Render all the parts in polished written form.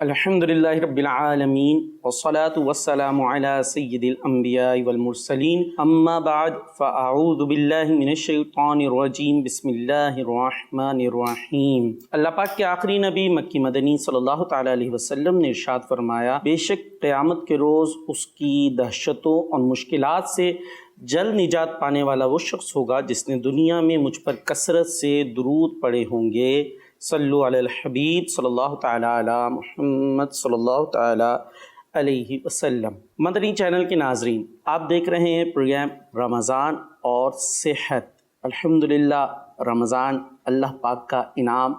الحمد للہ رب العالمین والصلاة والسلام علی سید الانبیاء والمرسلین اما بعد فاعوذ باللہ من الشیطان الرجیم بسم اللہ الرحمن الرحیم۔ اللہ پاک کے آخری نبی مکی مدنی صلی اللہ تعالی علیہ وسلم نے ارشاد فرمایا، بے شک قیامت کے روز اس کی دہشتوں اور مشکلات سے جلد نجات پانے والا وہ شخص ہوگا جس نے دنیا میں مجھ پر کثرت سے درود پڑھے ہوں گے۔ صلو علی الحبیب صلی اللہ تعالی علی محمد صلی اللہ تعالی علیہ وسلم۔ مدنی چینل کے ناظرین، آپ دیکھ رہے ہیں پروگرام رمضان اور صحت۔ الحمدللہ رمضان اللہ پاک کا انعام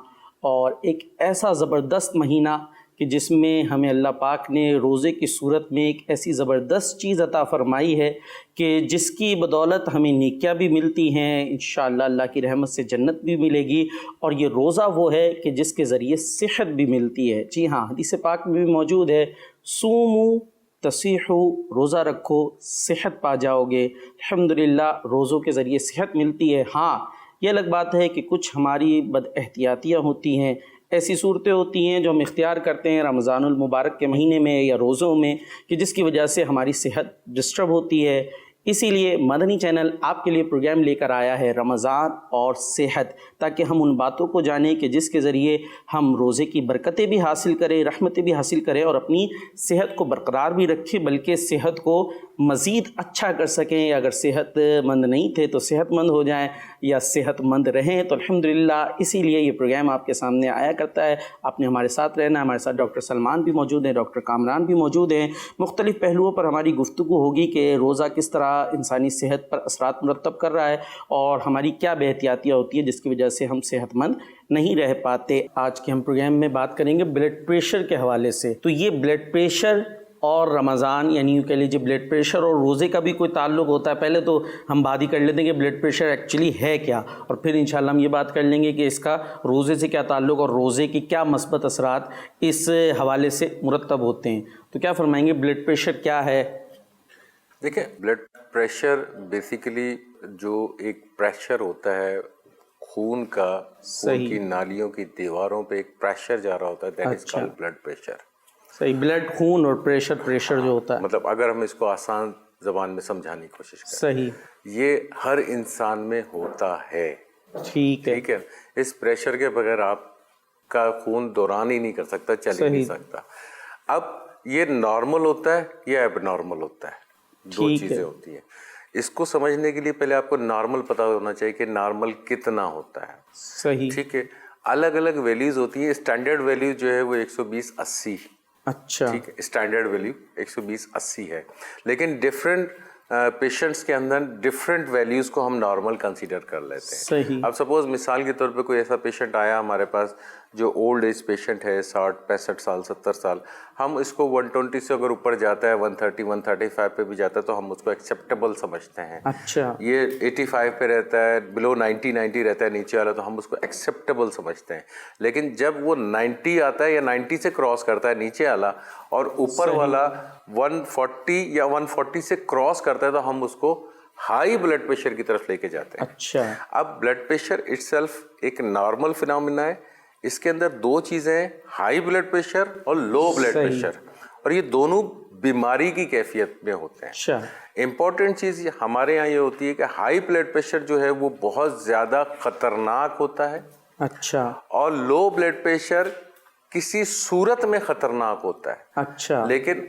اور ایک ایسا زبردست مہینہ کہ جس میں ہمیں اللہ پاک نے روزے کی صورت میں ایک ایسی زبردست چیز عطا فرمائی ہے کہ جس کی بدولت ہمیں نیکیاں بھی ملتی ہیں، انشاءاللہ اللہ کی رحمت سے جنت بھی ملے گی، اور یہ روزہ وہ ہے کہ جس کے ذریعے صحت بھی ملتی ہے۔ جی ہاں، حدیث پاک میں بھی موجود ہے، سومو تصیحو، روزہ رکھو صحت پا جاؤ گے۔ الحمدللہ روزوں کے ذریعے صحت ملتی ہے۔ ہاں، یہ الگ بات ہے کہ کچھ ہماری بد احتیاطیاں ہوتی ہیں، ایسی صورتیں ہوتی ہیں جو ہم اختیار کرتے ہیں رمضان المبارک کے مہینے میں یا روزوں میں کہ جس کی وجہ سے ہماری صحت ڈسٹرب ہوتی ہے۔ اسی لیے مدنی چینل آپ کے لیے پروگرام لے کر آیا ہے رمضان اور صحت، تاکہ ہم ان باتوں کو جانیں کہ جس کے ذریعے ہم روزے کی برکتیں بھی حاصل کریں، رحمتیں بھی حاصل کریں اور اپنی صحت کو برقرار بھی رکھیں، بلکہ صحت کو مزید اچھا کر سکیں۔ اگر صحت مند نہیں تھے تو صحت مند ہو جائیں، یا صحت مند رہیں تو الحمدللہ۔ اسی لیے یہ پروگرام آپ کے سامنے آیا کرتا ہے۔ آپ نے ہمارے ساتھ رہنا ہے۔ ہمارے ساتھ ڈاکٹر سلمان بھی موجود ہیں، ڈاکٹر کامران بھی موجود ہیں۔ مختلف پہلوؤں پر ہماری گفتگو ہوگی کہ روزہ کس طرح انسانی صحت پر اثرات مرتب کر رہا ہے اور ہماری کیا بے احتیاطیاں ہوتی ہیں جس کی وجہ سے ہم صحت مند نہیں رہ پاتے۔ آج کے ہم پروگرام میں بات کریں گے بلڈ پریشر کے حوالے سے۔ تو یہ بلڈ پریشر اور رمضان، یعنی یوں کہہ لیجیے بلڈ پریشر اور روزے کا بھی کوئی تعلق ہوتا ہے۔ پہلے تو ہم بات ہی کر لیتے ہیں کہ بلڈ پریشر ایکچولی ہے کیا، اور پھر انشاءاللہ ہم یہ بات کر لیں گے کہ اس کا روزے سے کیا تعلق اور روزے کی کیا مثبت اثرات اس حوالے سے مرتب ہوتے ہیں۔ تو کیا فرمائیں گے، بلڈ پریشر کیا ہے؟ دیکھیں، بلڈ پریشر بیسیکلی جو ایک پریشر ہوتا ہے خون کا، خون کی نالیوں کی دیواروں پہ ایک پریشر جا رہا ہوتا ہے، that is called blood pressure. صحیح، بلڈ خون اور پریشر جو ہوتا ہے، مطلب اگر ہم اس کو آسان زبان میں سمجھانے کی کوشش کریں، صحیح، یہ ہر انسان میں ہوتا ہے۔ ٹھیک ہے، اس پریشر کے بغیر آپ کا خون دوران ہی نہیں کر سکتا، چل ہی نہیں سکتا۔ اب یہ نارمل ہوتا ہے یا ایب نارمل ہوتا ہے، دو چیزیں ہوتی ہیں۔ اس کو سمجھنے کے لیے پہلے آپ کو نارمل پتہ ہونا چاہیے کہ نارمل کتنا ہوتا ہے۔ صحیح، ٹھیک ہے، الگ الگ ویلیوز ہوتی ہیں۔ اسٹینڈرڈ ویلیو جو ہے وہ 120/80، اچھا، ٹھیک ہے، اسٹینڈرڈ ویلیو 120/80 ہے، لیکن ڈفرینٹ پیشنٹس کے اندر ڈفرینٹ ویلیوز کو ہم نارمل کنسیڈر کر لیتے ہیں۔ صحیح، اب سپوز مثال کے طور پہ کوئی ایسا پیشنٹ آیا ہمارے پاس جو اولڈ ایج پیشنٹ ہے، 60 65 سال 70 سال، ہم اس کو 120 سے اگر اوپر جاتا ہے، 130 135 پہ بھی جاتا ہے تو ہم اس کو ایکسیپٹیبل سمجھتے ہیں۔ اچھا، یہ 85 پہ رہتا ہے، بلو 90 رہتا ہے نیچے والا، تو ہم اس کو ایکسیپٹیبل سمجھتے ہیں۔ لیکن جب وہ 90 آتا ہے یا 90 سے کراس کرتا ہے نیچے والا، اور اوپر والا 140 یا 140 سے کراس کرتا ہے تو ہم اس کو ہائی بلڈ پریشر کی طرف لے کے جاتے ہیں۔ اچھا، اب بلڈ پریشر اٹ سیلف ایک نارمل فینومینا ہے۔ اس کے اندر دو چیزیں ہیں، ہائی بلڈ پریشر اور لو بلڈ پریشر، اور یہ دونوں بیماری کی کیفیت میں ہوتے ہیں۔ اچھا، امپورٹنٹ چیز ہمارے یہاں یہ ہوتی ہے کہ ہائی بلڈ پریشر جو ہے وہ بہت زیادہ خطرناک ہوتا ہے، اچھا، اور لو بلڈ پریشر کسی صورت میں خطرناک ہوتا ہے۔ اچھا، لیکن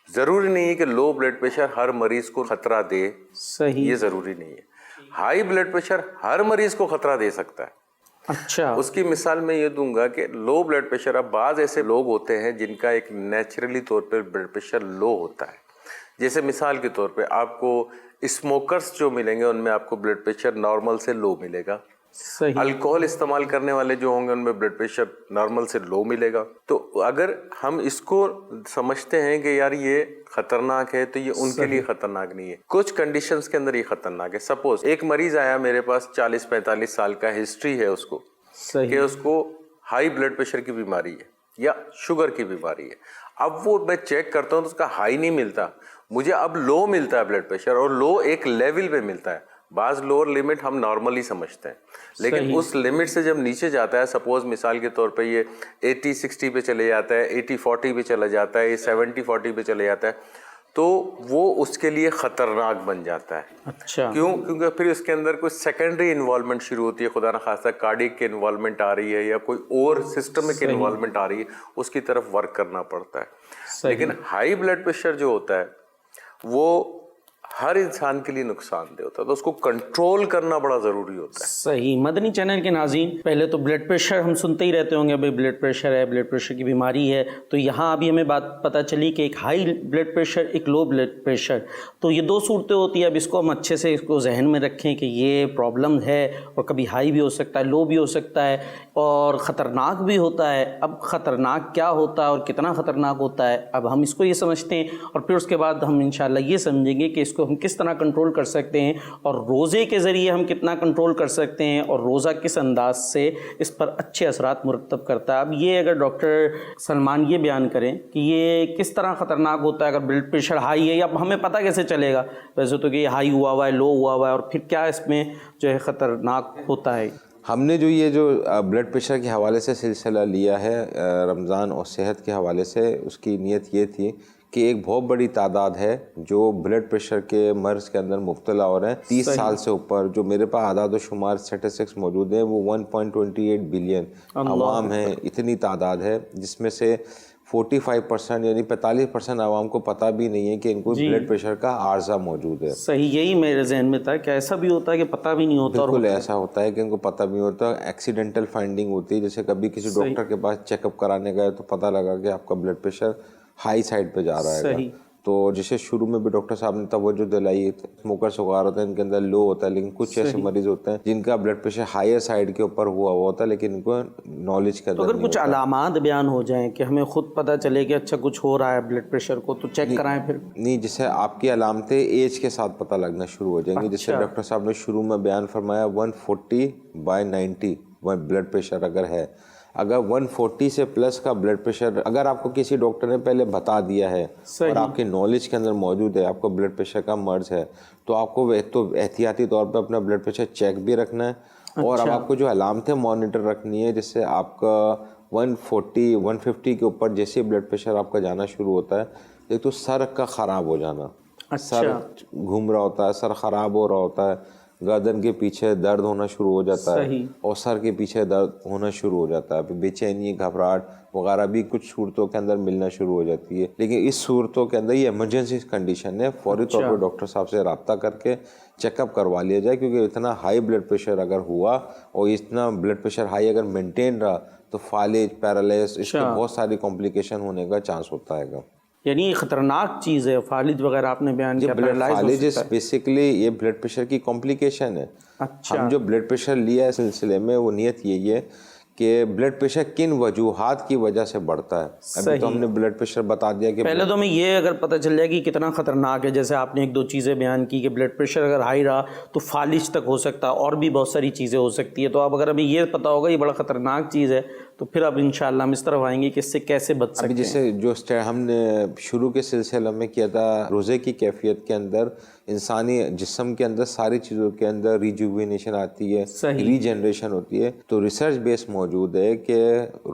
ضروری نہیں ہے کہ لو بلڈ پریشر ہر مریض کو خطرہ دے، صحیح، یہ ضروری نہیں ہے۔ ہائی بلڈ پریشر ہر مریض کو خطرہ دے سکتا ہے۔ اچھا، اس کی مثال میں یہ دوں گا کہ لو بلڈ پریشر، اب بعض ایسے لوگ ہوتے ہیں جن کا ایک نیچرلی طور پر بلڈ پریشر لو ہوتا ہے۔ جیسے مثال کے طور پہ آپ کو اسموکرز جو ملیں گے ان میں آپ کو بلڈ پریشر نارمل سے لو ملے گا۔ صحیح، الکوہل استعمال کرنے والے جو ہوں گے ان میں بلڈ پریشر نارمل سے لو ملے گا۔ تو اگر ہم اس کو سمجھتے ہیں کہ یار یہ خطرناک ہے تو یہ ان کے لیے خطرناک نہیں ہے، کچھ کنڈیشنز کے اندر یہ خطرناک ہے۔ سپوز ایک مریض آیا میرے پاس، 40 45 سال کا ہسٹری ہے اس کو، کہ اس کو ہائی بلڈ پریشر کی بیماری ہے یا شوگر کی بیماری ہے۔ اب وہ میں چیک کرتا ہوں تو اس کا ہائی نہیں ملتا، مجھے اب لو ملتا ہے بلڈ پریشر، اور لو ایک لیول پہ ملتا ہے۔ بعض لوور لمٹ ہم نارملی سمجھتے ہیں، لیکن اس لمٹ سے جب نیچے جاتا ہے، سپوز مثال کے طور پہ یہ 80-60 پہ چلے جاتا ہے، 80-40 پہ چلا جاتا ہے، یہ 70-40 پہ چلے جاتا ہے، تو وہ اس کے لیے خطرناک بن جاتا ہے۔ اچھا، کیونکہ پھر اس کے اندر کوئی سیکنڈری انوالومنٹ شروع ہوتی ہے، خدا نخواستہ کارڈیک کی انوالومنٹ آ رہی ہے یا کوئی اور سسٹمک انوالومنٹ آ رہی ہے، اس کی طرف ورک کرنا پڑتا ہے۔ لیکن ہائی بلڈ پریشر جو ہوتا ہے وہ ہر انسان کے لیے نقصان دہ ہوتا ہے، تو اس کو کنٹرول کرنا بڑا ضروری ہوتا ہے۔ صحیح۔ مدنی چینل کے ناظرین، پہلے تو بلڈ پریشر ہم سنتے ہی رہتے ہوں گے، بھائی بلڈ پریشر ہے، بلڈ پریشر کی بیماری ہے، تو یہاں ابھی ہمیں بات پتہ چلی کہ ایک ہائی بلڈ پریشر، ایک لو بلڈ پریشر، تو یہ دو صورتیں ہوتی ہیں۔ اب اس کو ہم اچھے سے اس کو ذہن میں رکھیں کہ یہ پرابلم ہے، اور کبھی ہائی بھی ہو سکتا ہے، لو بھی ہو سکتا ہے، اور خطرناک بھی ہوتا ہے۔ اب خطرناک کیا ہوتا ہے اور کتنا خطرناک ہوتا ہے، اب ہم اس کو یہ سمجھتے ہیں، اور پھر اس کے بعد ہم انشاءاللہ یہ سمجھیں گے کہ اس کو ہم کس طرح کنٹرول کر سکتے ہیں، اور روزے کے ذریعے ہم کتنا کنٹرول کر سکتے ہیں، اور روزہ کس انداز سے اس پر اچھے اثرات مرتب کرتا ہے۔ اب یہ اگر ڈاکٹر سلمان یہ بیان کریں کہ یہ کس طرح خطرناک ہوتا ہے اگر بلڈ پریشر ہائی ہے، یا ہمیں پتہ کیسے چلے گا؟ ویسے تو کہ یہ ہائی ہوا ہوا ہے، لو ہوا ہوا ہے، اور پھر کیا اس میں جو ہے خطرناک ہوتا ہے؟ ہم نے جو بلڈ پریشر کے حوالے سے سلسلہ لیا ہے رمضان اور صحت کے حوالے سے، اس کی نیت یہ تھی کہ ایک بہت بڑی تعداد ہے جو بلڈ پریشر کے مرض کے اندر مبتلا ہو رہے ہیں 30 سال سے اوپر۔ جو میرے پاس اعداد و شمار اسٹیٹسٹکس موجود ہیں، وہ 1.28 بلین عوام ہیں، اتنی تعداد ہے، جس میں سے 45% یعنی 45% عوام کو پتہ بھی نہیں ہے کہ ان کو بلڈ پریشر کا عارضہ موجود ہے۔ صحیح، یہی میرے ذہن میں تھا کہ ایسا بھی ہوتا ہے کہ پتہ بھی نہیں ہوتا۔ بالکل ایسا ہوتا ہے کہ ان کو پتہ بھی نہیں ہوتا، ایکسیڈنٹل فائنڈنگ ہوتی ہے، جیسے کبھی کسی ڈاکٹر کے پاس چیک اپ کرانے گئے تو پتہ لگا کہ آپ کا بلڈ پریشر ہائی سائڈ پہ جا رہا ہے، تو جسے شروع میں بھی ڈاکٹر صاحب نے توجہ دلائی، اسموکرز وغیرہ ہوتے ہیں ان کے اندر لو ہوتا ہے، لیکن کچھ ایسے مریض ہوتے ہیں جن کا بلڈ پریشر ہائر سائڈ کے اوپر ہوا ہوتا ہے، لیکن ان کو نالج کا تو اگر کچھ علامات بیان ہو جائیں کہ ہمیں خود پتہ چلے کہ اچھا کچھ ہو رہا ہے بلڈ پریشر کو، تو چیک کرائیں پھر؟ نہیں، جیسے آپ کی علامتیں ایج کے ساتھ پتہ لگنا شروع ہو جائیں گی، جیسے ڈاکٹر صاحب نے شروع میں بیان فرمایا 140/90 بلڈ پریشر اگر ہے، اگر 140 سے پلس کا بلڈ پریشر اگر آپ کو کسی ڈاکٹر نے پہلے بتا دیا ہے اور آپ کے نالج کے اندر موجود ہے آپ کو بلڈ پریشر کا مرض ہے، تو آپ کو تو احتیاطی طور پہ اپنا بلڈ پریشر چیک بھی رکھنا ہے، اور اب آپ کو جو علامتیں مانیٹر رکھنی ہے، جس سے آپ کا 140-150 کے اوپر جیسے بلڈ پریشر آپ کا جانا شروع ہوتا ہے، ایک تو سر کا خراب ہو جانا، سر گھوم رہا ہوتا ہے، سر خراب ہو رہا ہوتا ہے، گردن کے پیچھے درد ہونا شروع ہو جاتا ہے، اور سر کے پیچھے درد ہونا شروع ہو جاتا ہے، بے چینی، گھبراہٹ وغیرہ بھی کچھ صورتوں کے اندر ملنا شروع ہو جاتی ہے۔ لیکن اس صورتوں کے اندر یہ ایمرجنسی کنڈیشن ہے، فوری طور پہ ڈاکٹر صاحب سے رابطہ کر کے چیک اپ کروا لیا جائے، کیونکہ اتنا ہائی بلڈ پریشر اگر ہوا اور اتنا بلڈ پریشر ہائی اگر مینٹین رہا تو فالج، پیرالائز، اس کے بہت ساری کمپلیکیشن ہونے کا چانس ہوتا ہے گا۔ یعنی خطرناک چیز ہے فالج وغیرہ آپ نے بیان کیا، فالج بیسیکلی یہ بلڈ پریشر کی کمپلیکیشن ہے۔ ہم جو بلڈ پریشر لیا ہے سلسلے میں، وہ نیت یہی ہے کہ بلڈ پریشر کن وجوہات کی وجہ سے بڑھتا ہے۔ ابھی تو ہم نے بلڈ پریشر بتا دیا کہ پہلے تو ہمیں یہ اگر پتہ چل جائے کہ کتنا خطرناک ہے، جیسے آپ نے ایک دو چیزیں بیان کی کہ بلڈ پریشر اگر ہائی رہا تو فالج تک ہو سکتا ہے، اور بھی بہت ساری چیزیں ہو سکتی ہے، تو اب اگر ہمیں یہ پتہ ہوگا یہ بڑا خطرناک چیز ہے، تو پھر اب انشاءاللہ ہم اس طرف آئیں گے کہ اس سے کیسے بچ سکتے ہیں۔ ابھی جیسے جو ہم نے شروع کے سلسلے میں کیا تھا، روزے کی کیفیت کے اندر انسانی جسم کے اندر ساری چیزوں کے اندر ریجوینیشن آتی ہے، ری جنریشن ہوتی ہے، تو ریسرچ بیس موجود ہے کہ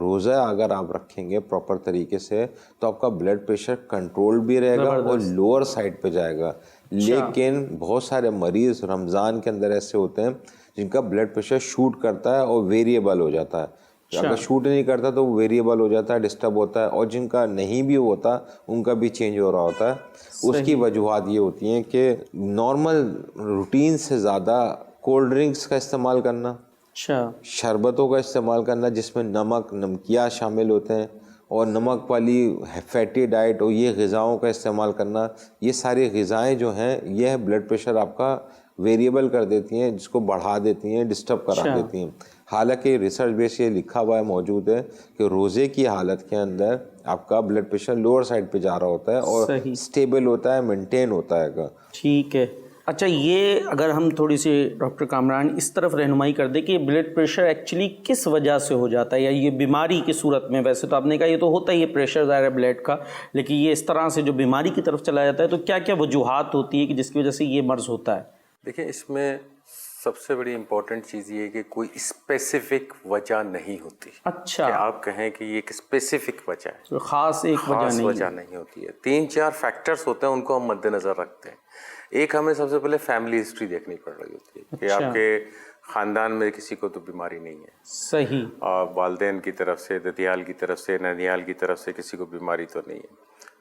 روزہ اگر آپ رکھیں گے پراپر طریقے سے تو آپ کا بلڈ پریشر کنٹرول بھی رہے گا اور لوور سائڈ پہ جائے گا۔ لیکن بہت سارے مریض رمضان کے اندر ایسے ہوتے ہیں جن کا بلڈ پریشر شوٹ کرتا ہے اور ویریبل ہو جاتا ہے، اگر شوٹ نہیں کرتا تو وہ ویریبل ہو جاتا ہے، ڈسٹرب ہوتا ہے، اور جن کا نہیں بھی ہوتا ان کا بھی چینج ہو رہا ہوتا ہے۔ اس کی وجوہات یہ ہوتی ہیں کہ نارمل روٹین سے زیادہ کولڈ ڈرنکس کا استعمال کرنا، شربتوں کا استعمال کرنا جس میں نمک، نمکیات شامل ہوتے ہیں، اور نمک والی فیٹی ڈائٹ اور یہ غذاؤں کا استعمال کرنا، یہ ساری غذائیں جو ہیں یہ بلڈ پریشر آپ کا ویریبل کر دیتی ہیں، جس کو بڑھا دیتی ہیں، ڈسٹرب کرا دیتی ہیں۔ حالانکہ ریسرچ بیس یہ لکھا ہوا ہے موجود ہے کہ روزے کی حالت کے اندر آپ کا بلڈ پریشر لوور سائڈ پہ جا رہا ہوتا ہے اور اسٹیبل ہوتا ہے، مینٹین ہوتا ہے گا۔ ٹھیک ہے، اچھا یہ اگر ہم تھوڑی سی ڈاکٹر کامران اس طرف رہنمائی کر دیں کہ بلڈ پریشر ایکچولی کس وجہ سے ہو جاتا ہے، یا یہ بیماری کی صورت میں، ویسے تو آپ نے کہا یہ تو ہوتا ہی ہے پریشر ظاہر ہے بلڈ کا، لیکن یہ اس طرح سے جو بیماری کی طرف چلا جاتا ہے تو کیا کیا وجوہات ہوتی ہے کہ جس کی وجہ سے یہ مرض ہوتا ہے؟ دیکھیں اس میں سب سے بڑی امپورٹنٹ چیز یہ ہے کہ کوئی اسپیسیفک وجہ نہیں ہوتی. اچھا. کہ آپ کہیں کہ یہ ایک اسپیسیفک وجہ ہے, خاص ایک وجہ نہیں ہوتی ہے. 3-4 فیکٹرز ہوتے ہیں, ان کو ہم مد نظر رکھتے ہیں. ایک ہمیں سب سے پہلے فیملی ہسٹری دیکھنی پڑ رہی ہوتی ہے کہ آپ کے خاندان میں کسی کو تو بیماری نہیں ہے. صحیح. اور والدین کی طرف سے, ددیال کی طرف سے, ننیال کی طرف سے کسی کو بیماری تو نہیں ہے.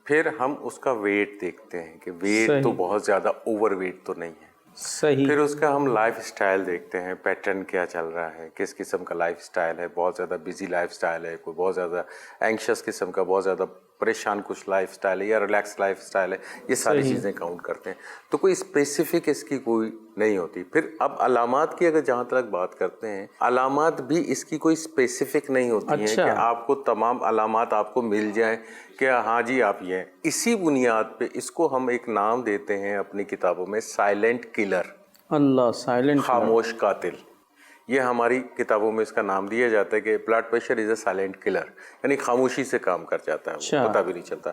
پھر ہم اس کا ویٹ دیکھتے ہیں کہ ویٹ تو بہت زیادہ اوور ویٹ تو نہیں ہے. صحیح. پھر اس کا ہم لائف اسٹائل دیکھتے ہیں, پیٹرن کیا چل رہا ہے, کس قسم کا لائف اسٹائل ہے, بہت زیادہ بزی لائف اسٹائل ہے, کوئی بہت زیادہ اینکشس قسم کا, بہت زیادہ پریشان کچھ لائف اسٹائل ہے یا ریلیکس لائف اسٹائل ہے. یہ ساری چیزیں کاؤنٹ کرتے ہیں. تو کوئی اسپیسیفک اس کی کوئی نہیں ہوتی. پھر اب علامات کی اگر جہاں تک بات کرتے ہیں, علامات بھی اس کی کوئی اسپیسیفک نہیں ہوتی ہیں کہ آپ کو تمام علامات آپ کو مل جائیں کہ ہاں جی آپ یہ ہیں. اسی بنیاد پہ اس کو ہم ایک نام دیتے ہیں اپنی کتابوں میں سائلنٹ کلر. اللہ, سائلنٹ, خاموش قاتل. یہ ہماری کتابوں میں اس کا نام دیا جاتا ہے کہ blood pressure is a silent killer, یعنی خاموشی سے کام کر جاتا ہے, وہ پتہ بھی نہیں چلتا.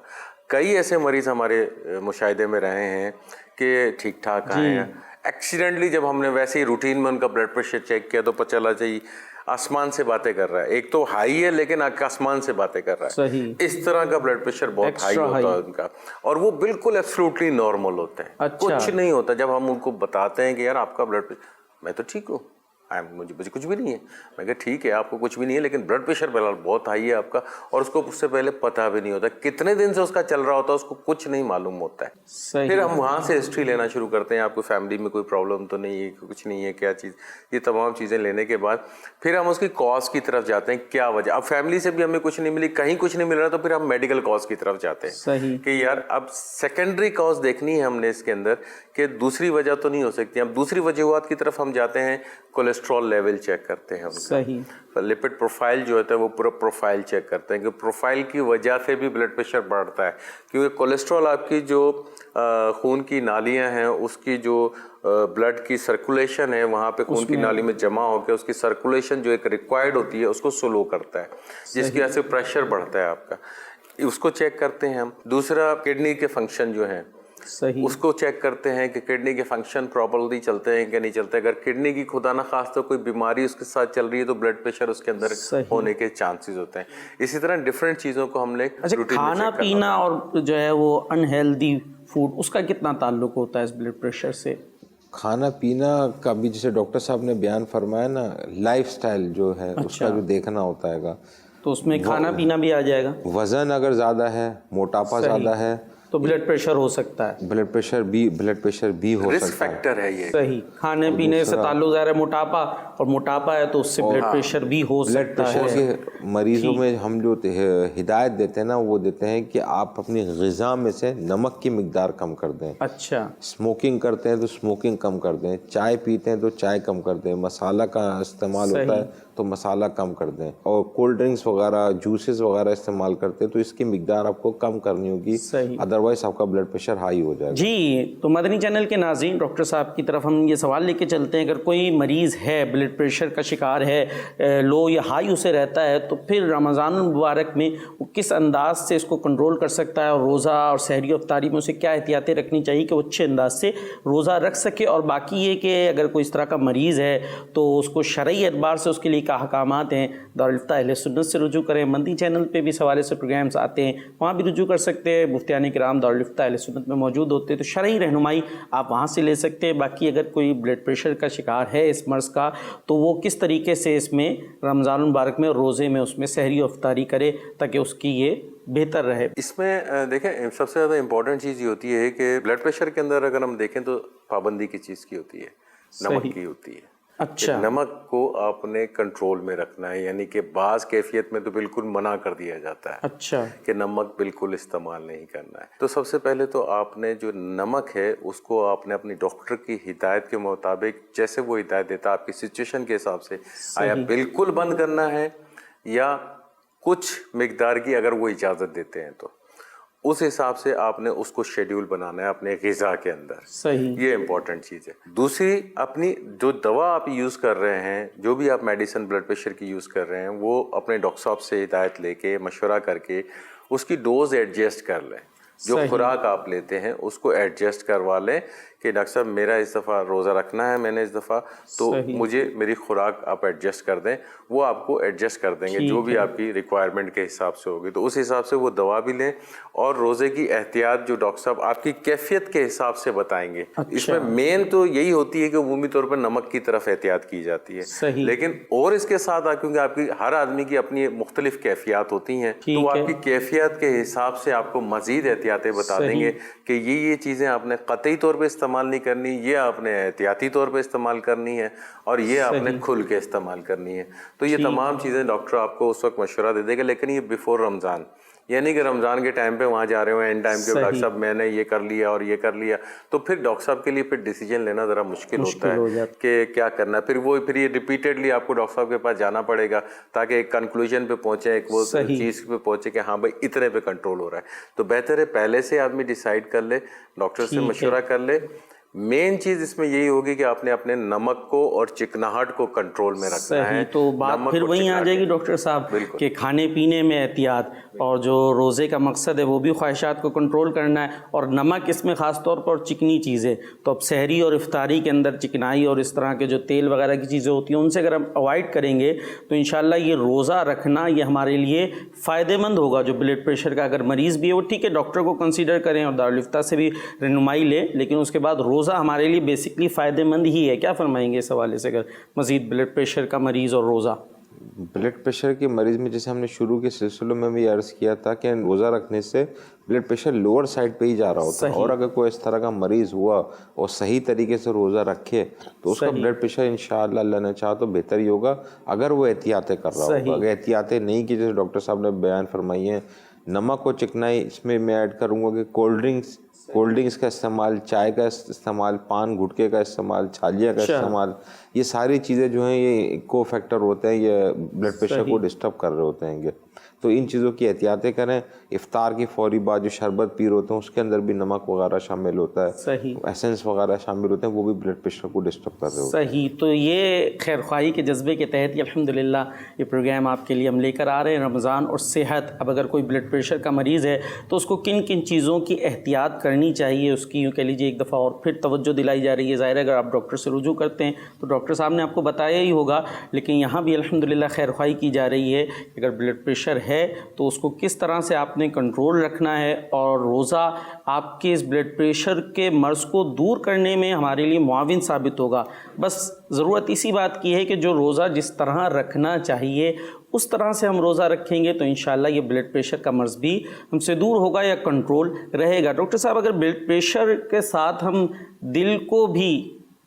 کئی ایسے مریض ہمارے مشاہدے میں رہے ہیں کہ ٹھیک ٹھاک آئے ہیں, ایکسیڈنٹلی جب ہم نے ویسے ہی روٹین میں ان کا بلڈ پریشر چیک کیا تو پتہ چلا چاہیے آسمان سے باتیں کر رہا ہے. ایک تو ہائی ہے لیکن آسمان سے باتیں کر رہا ہے. اس طرح کا بلڈ پریشر بہت ہائی ہوتا ہے ان کا, اور وہ بالکل ایبسولوٹلی نارمل ہوتے ہیں, کچھ نہیں ہوتا. جب ہم ان کو بتاتے ہیں کہ یار آپ کا بلڈ پریشر, میں تو ٹھیک ہوں, مجھے کچھ بھی نہیں ہے. میں کہا ٹھیک ہے آپ کو کچھ بھی نہیں ہے لیکن بلڈ پریشر بہت ہائی ہے آپ کا, اور اس کو اس سے پہلے پتہ بھی نہیں ہوتا کتنے دن سے اس کا چل رہا ہوتا ہے, اس کو کچھ نہیں معلوم ہوتا ہے. پھر ہم وہاں سے ہسٹری لینا شروع کرتے ہیں, آپ کو فیملی میں کوئی پرابلم تو نہیں ہے, کچھ نہیں ہے, کیا چیز, یہ تمام چیزیں لینے کے بعد پھر ہم اس کی کاز کی طرف جاتے ہیں. کیا وجہ, اب فیملی سے بھی ہمیں کچھ نہیں ملی, کہیں کچھ نہیں مل رہا, تو پھر ہم میڈیکل کاز کی طرف جاتے ہیں کہ یار اب سیکنڈری کاز دیکھنی ہے ہم نے اس کے اندر کہ دوسری وجہ تو نہیں ہو سکتی. اب دوسری وجوہات کی طرف ہم جاتے ہیں, کولیسٹرول لیول چیک کرتے ہیں ان کا, لپڈ پروفائل جو ہوتا ہے وہ پورا پروفائل چیک کرتے ہیں کہ پروفائل کی وجہ سے بھی بلڈ پریشر بڑھتا ہے, کیونکہ کولیسٹرول آپ کی جو خون کی نالیاں ہیں, اس کی جو بلڈ کی سرکولیشن ہے, وہاں پہ خون کی نالی میں جمع ہو کے اس کی سرکولیشن جو ایک ریکوائرڈ ہوتی ہے اس کو سلو کرتا ہے, جس کی وجہ سے پریشر بڑھتا ہے آپ کا. اس کو چیک کرتے ہیں ہم. دوسرا کڈنی کے فنکشن جو ہیں اس کو چیک کرتے ہیں کہ کڈنی کے فنکشن پراپرلی چلتے ہیں کہ نہیں چلتے. اگر کڈنی کی خدا نہ خواستہ کوئی بیماری اس کے ساتھ چل رہی ہے تو بلڈ پریشر اس کے اندر ہونے کے چانسز ہوتے ہیں. اسی طرح ڈفرینٹ چیزوں کو ہم نے کھانا پینا اور جو ہے وہ انہیلدی فوڈ, اس کا کتنا تعلق ہوتا ہے اس بلڈ پریشر سے؟ کھانا پینا کا بھی جیسے ڈاکٹر صاحب نے بیان فرمایا نا, لائف سٹائل جو ہے اس کا جو دیکھنا ہوتا ہے گا, تو اس میں کھانا پینا بھی آ جائے گا. وزن اگر زیادہ ہے, موٹاپا زیادہ ہے تو بلڈ پریشر ہو سکتا ہے. بلڈ پریشر بھی ہو سکتا ہے. رسک فیکٹر ہے یہ. صحیح. کھانے پینے سے تعلق ظاہر ہے موٹاپا, اور موٹاپا ہے تو اس سے بلڈ پریشر بھی ہو سکتا ہے. بلڈ پریشر کے مریضوں میں ہم جو ہدایت دیتے ہیں نا, وہ دیتے ہیں کہ آپ اپنی غذا میں سے نمک کی مقدار کم کر دیں. اچھا. اسموکنگ کرتے ہیں تو اسموکنگ کم کر دیں, چائے پیتے ہیں تو چائے کم کر دیں, مسالہ کا استعمال ہوتا ہے تو مسالہ کم کر دیں, اور کولڈ ڈرنکس وغیرہ, جوسز وغیرہ استعمال کرتے ہیں تو اس کی مقدار آپ کو کم کرنی ہوگی, ادروائز آپ کا بلڈ پریشر ہائی ہو جائے گا. جی, تو مدنی چینل کے ناظرین, ڈاکٹر صاحب کی طرف ہم یہ سوال لے کے چلتے ہیں, اگر کوئی مریض ہے بلڈ پریشر کا شکار ہے, لو یا ہائی اسے رہتا ہے, تو پھر رمضان المبارک میں وہ کس انداز سے اس کو کنٹرول کر سکتا ہے, اور روزہ اور سحری و افطاری میں اسے کیا احتیاطیں رکھنی چاہیے کہ وہ اچھے انداز سے روزہ رکھ سکے. اور باقی یہ کہ اگر کوئی اس طرح کا مریض ہے تو اس کو شرعی اعتبار سے اس کے لیے کیا احکامات ہیں, دارالفتہ اہل سنت سے رجوع کریں. مدنی چینل پہ بھی اس حوالے سے پروگرامز آتے ہیں, وہاں بھی رجوع کر سکتے ہیں. مفتیان کرام دارالفتہ اہل سنت میں موجود ہوتے ہیں, تو شرعی رہنمائی آپ وہاں سے لے سکتے ہیں. باقی اگر کوئی بلڈ پریشر کا شکار ہے اس مرض کا, تو وہ کس طریقے سے اس میں رمضان المبارک میں روزے میں اس میں سحری و افطاری کرے تاکہ اس کی یہ بہتر رہے. اس میں دیکھیں سب سے زیادہ امپورٹنٹ چیز یہ ہوتی ہے کہ بلڈ پریشر کے اندر اگر ہم دیکھیں تو پابندی کی چیز کی ہوتی ہے, نمک کی ہوتی ہے. اچھا. نمک کو آپ نے کنٹرول میں رکھنا ہے, یعنی کہ بعض کیفیت میں تو بالکل منع کر دیا جاتا ہے. اچھا. کہ نمک بالکل استعمال نہیں کرنا ہے. تو سب سے پہلے تو آپ نے جو نمک ہے اس کو آپ نے اپنی ڈاکٹر کی ہدایت کے مطابق, جیسے وہ ہدایت دیتا ہے آپ کی سچویشن کے حساب سے, آیا بالکل بند کرنا ہے یا کچھ مقدار کی اگر وہ اجازت دیتے ہیں تو اس حساب سے آپ نے اس کو شیڈیول بنانا ہے اپنے غذا کے اندر. صحیح. یہ امپورٹنٹ چیز ہے. دوسری, اپنی جو دوا آپ یوز کر رہے ہیں, جو بھی آپ میڈیسن بلڈ پریشر کی یوز کر رہے ہیں, وہ اپنے ڈاکٹر صاحب سے ہدایت لے کے مشورہ کر کے اس کی ڈوز ایڈجسٹ کر لیں. جو خوراک آپ لیتے ہیں اس کو ایڈجسٹ کروا لیں کہ ڈاکٹر صاحب میرا اس دفعہ روزہ رکھنا ہے میں نے اس دفعہ، تو مجھے میری خوراک آپ ایڈجسٹ کر دیں. وہ آپ کو ایڈجسٹ کر دیں گے جو بھی آپ کی ریکوائرمنٹ کے حساب سے ہوگی. تو اس حساب سے وہ دوا بھی لیں، اور روزے کی احتیاط جو ڈاکٹر صاحب آپ کی کیفیت کے حساب سے بتائیں گے. اس میں مین تو یہی ہوتی ہے کہ عمومی طور پر نمک کی طرف احتیاط کی جاتی ہے، لیکن اور اس کے ساتھ کیونکہ آپ کی ہر آدمی کی اپنی مختلف کیفیات ہوتی ہیں، تو وہ آپ کی کیفیت کے حساب سے آپ کو مزید احتیاطیں بتا دیں گے کہ یہ چیزیں آپ نے قطعی طور پہ استعمال نہیں کرنی، یہ آپ نے احتیاطی طور پہ استعمال کرنی ہے، اور یہ آپ نے کھل کے استعمال کرنی ہے. تو یہ تمام چیزیں ڈاکٹر آپ کو اس وقت مشورہ دے دے گا، لیکن یہ بیفور رمضان، یعنی کہ رمضان کے ٹائم پہ وہاں جا رہے ہو اینڈ ٹائم کے ڈاکٹر صاحب میں نے یہ کر لیا اور یہ کر لیا، تو پھر ڈاکٹر صاحب کے لیے پھر ڈیسیجن لینا ذرا مشکل ہوتا ہے کہ کیا کرنا ہے. پھر یہ ریپیٹیڈلی آپ کو ڈاکٹر صاحب کے پاس جانا پڑے گا تاکہ ایک کنکلوژن پہ پہنچے، ایک وہ چیز پہ پہنچے کہ ہاں بھائی اتنے پہ کنٹرول ہو رہا ہے. تو بہتر ہے پہلے سے آدمی ڈیسائیڈ کر لے، ڈاکٹر سے مشورہ کر لے. مین چیز اس میں یہی ہوگی کہ آپ نے اپنے نمک کو اور چکناہٹ کو کنٹرول میں رکھنا ہے. تو بات پھر وہیں آ جائے گی ڈاکٹر صاحب کہ کھانے پینے میں احتیاط، اور جو روزے کا مقصد ہے وہ بھی خواہشات کو کنٹرول کرنا ہے، اور نمک اس میں خاص طور پر چکنی چیزیں. تو اب سحری اور افطاری کے اندر چکنائی اور اس طرح کے جو تیل وغیرہ کی چیزیں ہوتی ہیں ان سے اگر ہم اوائڈ کریں گے تو انشاءاللہ یہ روزہ رکھنا یہ ہمارے لیے فائدہ مند ہوگا. جو بلڈ پریشر کا اگر مریض بھی ہے وہ ٹھیک ہے ڈاکٹر کو کنسیڈر کریں اور دارالفتہ سے بھی رہنمائی لیں، لیکن اس کے بعد روزہ ہمارے لیے بیسکلی فائدہ مند ہی ہے. کیا فرمائیں گے اس حوالے سے اگر مزید بلڈ پریشر کا مریض اور روزہ؟ بلڈ پریشر کے مریض میں جیسے ہم نے شروع کے سلسلوں میں بھی عرض کیا تھا کہ روزہ رکھنے سے بلڈ پریشر لوور سائڈ پہ ہی جا رہا ہوتا ہے، اور اگر کوئی اس طرح کا مریض ہوا اور صحیح طریقے سے روزہ رکھے تو اس کا بلڈ پریشر انشاءاللہ اللہ نے چاہا تو بہتر ہی ہوگا اگر وہ احتیاطیں کر رہا ہوگا. اگر احتیاطیں نہیں کی جیسے ڈاکٹر صاحب نے بیان فرمائی ہیں، نمک و چکنائی، اس میں ایڈ کروں گا کہ کولڈ ڈرنکس کا استعمال، چائے کا استعمال، پان گٹکے کا استعمال، چھالیہ کا استعمال، یہ ساری چیزیں جو ہیں یہ کو فیکٹر ہوتے ہیں، یہ بلڈ پریشر کو ڈسٹرب کر رہے ہوتے ہیں. تو ان چیزوں کی احتیاطیں کریں. افطار کی فوری بعد جو شربت پی رہے ہوتے ہیں اس کے اندر بھی نمک وغیرہ شامل ہوتا ہے، ایسنس وغیرہ شامل ہوتے ہیں، وہ بھی بلڈ پریشر کو ڈسٹرب کر رہے ہوتے ہیں. صحیح. تو یہ خیر خواہی کے جذبے کے تحت ہی الحمدللہ یہ پروگرام آپ کے لیے ہم لے کر آ رہے ہیں، رمضان اور صحت. اب اگر کوئی بلڈ پریشر کا مریض ہے تو اس کو کن کن چیزوں کی احتیاط کرنی چاہیے، اس کی یوں کہہ لیجیے ایک دفعہ اور پھر توجہ دلائی جا رہی ہے. ظاہر ہے اگر آپ ڈاکٹر سے رجوع کرتے ہیں تو ڈاکٹر صاحب نے آپ کو بتایا ہی ہوگا، لیکن یہاں بھی الحمدللہ خیر خواہی کی جا رہی ہے کہ اگر بلڈ پریشر ہے تو اس کو کس طرح سے آپ نے کنٹرول رکھنا ہے، اور روزہ آپ کے اس بلڈ پریشر کے مرض کو دور کرنے میں ہمارے لیے معاون ثابت ہوگا. بس ضرورت اسی بات کی ہے کہ جو روزہ جس طرح رکھنا چاہیے اس طرح سے ہم روزہ رکھیں گے تو انشاءاللہ یہ بلڈ پریشر کا مرض بھی ہم سے دور ہوگا یا کنٹرول رہے گا. ڈاکٹر صاحب اگر بلڈ پریشر کے ساتھ ہم دل کو بھی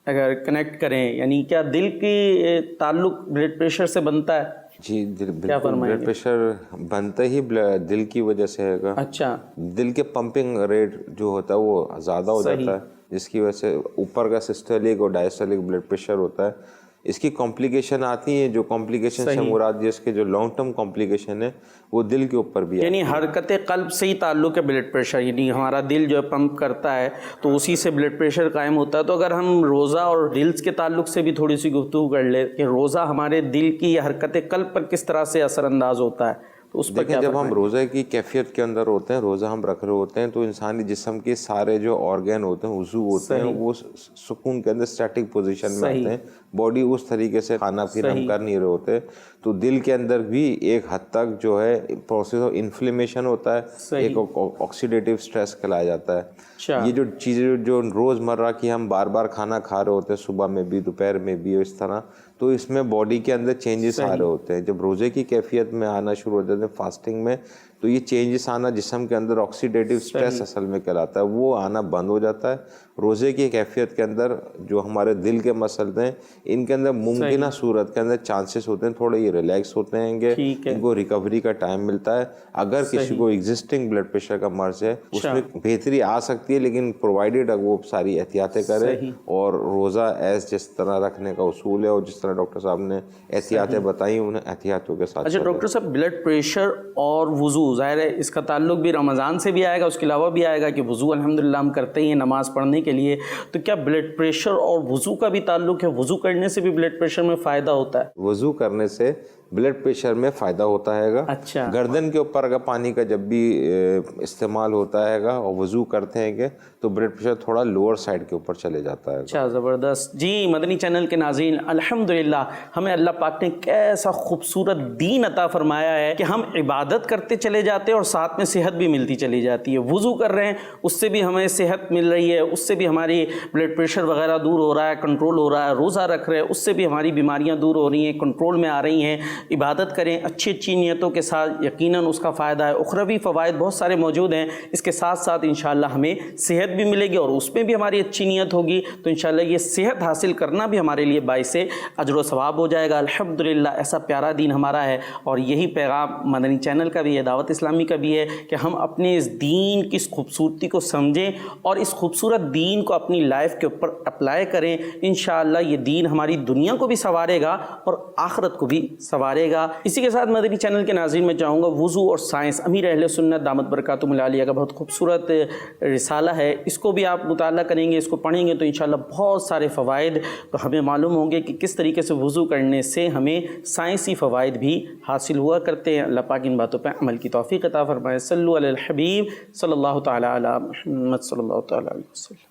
اگر کنیکٹ کریں، یعنی کیا دل کی تعلق بلڈ پریشر سے بنتا ہے؟ جی بالکل، بلڈ پریشر بنتا ہی دل کی وجہ سے ہے. اچھا. دل کے پمپنگ ریٹ جو ہوتا ہے وہ زیادہ ہو جاتا ہے، جس کی وجہ سے اوپر کا سسٹولک اور ڈائسٹولک بلڈ پریشر ہوتا ہے. اس کی کمپلیکیشن آتی ہیں، جو کمپلیکیشن سے مراد جس کے جو لانگ ٹرم کمپلیکیشن ہے وہ دل کے اوپر بھی ہے. یعنی حرکت قلب سے ہی تعلق ہے بلڈ پریشر، یعنی ہمارا دل جو پمپ کرتا ہے تو اسی سے بلڈ پریشر قائم ہوتا ہے. تو اگر ہم روزہ اور دل کے تعلق سے بھی تھوڑی سی گفتگو کر لیں کہ روزہ ہمارے دل کی حرکت قلب پر کس طرح سے اثر انداز ہوتا ہے، تو اس پر دیکھیں جب ہم روزے کی کیفیت کے اندر ہوتے ہیں، روزہ ہم رکھ رہے ہوتے ہیں تو انسانی جسم کے سارے جو آرگن ہوتے ہیں، عضو ہوتے ہیں، وہ سکون کے اندر اسٹیٹک پوزیشن میں آتے ہیں. باڈی اس طریقے سے کھانا پینا ہم کر نہیں رہے ہوتے. تو دل کے اندر بھی ایک حد تک جو ہے پروسیس آف انفلیمیشن ہوتا ہے، ایک آکسیڈیٹیو اسٹریس کہلایا جاتا ہے. یہ جو چیزیں جو روز مرہ کی ہم بار بار کھانا کھا رہے ہوتے ہیں، صبح میں بھی دوپہر میں بھی اس طرح، تو اس میں باڈی کے اندر چینجز آ رہے ہوتے ہیں. جب روزے کی کیفیت میں آنا شروع ہو جاتے ہیں فاسٹنگ میں، تو یہ چینجز آنا جسم کے اندر آکسیڈیٹیو اسٹریس اصل میں کہلاتا ہے، وہ آنا بند ہو جاتا ہے. روزے کی کیفیت کے اندر جو ہمارے دل کے مسئلے ہیں ان کے اندر ممکنہ صورت کے اندر چانسز ہوتے ہیں تھوڑے یہ ریلیکس ہوتے ہیں، ان کو ریکوری کا ٹائم ملتا ہے. اگر کسی کو ایگزسٹنگ بلڈ پریشر کا مرض ہے اس میں بہتری آ سکتی ہے، لیکن پرووائڈیڈ وہ ساری احتیاطیں کرے اور روزہ جس طرح رکھنے کا اصول ہے اور جس طرح ڈاکٹر صاحب نے احتیاطیں بتائی انہیں احتیاطوں کے ساتھ. اچھا ڈاکٹر صاحب، بلڈ پریشر اور وضو، ظاہر ہے اس کا تعلق بھی رمضان سے بھی آئے گا، اس کے علاوہ بھی آئے گا کہ وضو الحمدللہ ہم کرتے ہیں نماز پڑھنے کے لیے، تو کیا بلڈ پریشر اور وضو کا بھی تعلق ہے؟ وضو کرنے سے بھی بلڈ پریشر میں فائدہ ہوتا ہے؟ وضو کرنے سے بلڈ پریشر میں فائدہ ہوتا ہے گا. اچھا. گردن کے اوپر اگر پانی کا جب بھی استعمال ہوتا ہے گا اور وضو کرتے ہیں گے تو بلڈ پریشر تھوڑا لوور سائڈ کے اوپر چلے جاتا ہے. اچھا زبردست. جی مدنی چینل کے ناظرین الحمدللہ ہمیں اللہ پاک نے کیسا خوبصورت دین عطا فرمایا ہے کہ ہم عبادت کرتے چلے جاتے ہیں اور ساتھ میں صحت بھی ملتی چلی جاتی ہے. وضو کر رہے ہیں اس سے بھی ہمیں صحت مل رہی ہے, اس سے بھی ہماری بلڈ پریشر وغیرہ دور ہو رہا ہے, کنٹرول ہو رہا ہے. روزہ رکھ رہے ہیں اس سے بھی ہماری بیماریاں دور ہو رہی ہیں, کنٹرول میں آ رہی ہیں. عبادت کریں اچھی اچھی نیتوں کے ساتھ, یقیناً اس کا فائدہ ہے. اخروی فوائد بہت سارے موجود ہیں. اس کے ساتھ ساتھ انشاءاللہ ہمیں صحت بھی ملے گی اور اس میں بھی ہماری اچھی نیت ہوگی تو انشاءاللہ یہ صحت حاصل کرنا بھی ہمارے لیے باعث اجر و ثواب ہو جائے گا. الحمدللہ ایسا پیارا دین ہمارا ہے اور یہی پیغام مدنی چینل کا بھی ہے, دعوت اسلامی کا بھی ہے کہ ہم اپنے اس دین کی اس خوبصورتی کو سمجھیں اور اس خوبصورت دین کو اپنی لائف کے اوپر اپلائی کریں. انشاءاللہ یہ دین ہماری دنیا کو بھی سنوارے گا اور آخرت کو بھی سنوارے گا. اسی کے ساتھ مدنی چینل کے ناظرین میں چاہوں گا وضو اور سائنس امیر اہل سنت دامت برکاتہم العالیہ کا بہت خوبصورت رسالہ ہے. اس کو بھی آپ مطالعہ کریں گے, اس کو پڑھیں گے تو انشاءاللہ بہت سارے فوائد تو ہمیں معلوم ہوں گے کہ کس طریقے سے وضو کرنے سے ہمیں سائنسی فوائد بھی حاصل ہوا کرتے ہیں. اللہ پاک ان باتوں پہ عمل کی توفیق عطا فرمائے. صلو علی الحبیب صلی اللہ تعالی علی محمد صلی اللہ تعالی علیہ وسلم.